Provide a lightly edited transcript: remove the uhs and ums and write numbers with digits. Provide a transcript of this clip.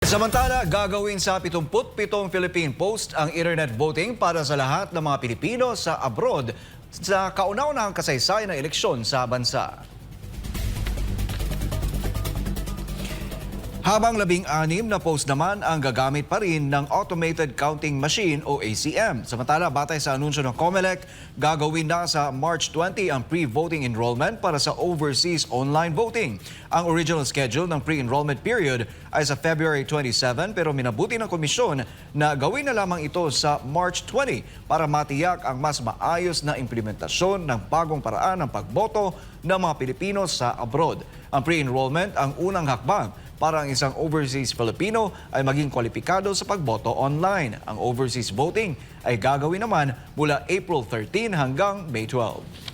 Samantala, gagawin sa 77 Philippine Post ang internet voting para sa lahat ng mga Pilipino sa abroad sa kauna-unahang kasaysayan ng eleksyon sa bansa. Habang 16 na post naman ang gagamit pa rin ng Automated Counting Machine o ACM. Samantala, batay sa anunsyo ng COMELEC, gagawin na sa March 20 ang pre-voting enrollment para sa overseas online voting. Ang original schedule ng pre-enrollment period ay sa February 27 pero minabuti ng komisyon na gawin na lamang ito sa March 20 para matiyak ang mas maayos na implementasyon ng bagong paraan ng pagboto ng mga Pilipino sa abroad. Ang pre-enrollment ang unang hakbang para ang isang overseas Filipino ay maging kwalipikado sa pagboto online. Ang overseas voting ay gagawin naman mula April 13 hanggang May 12.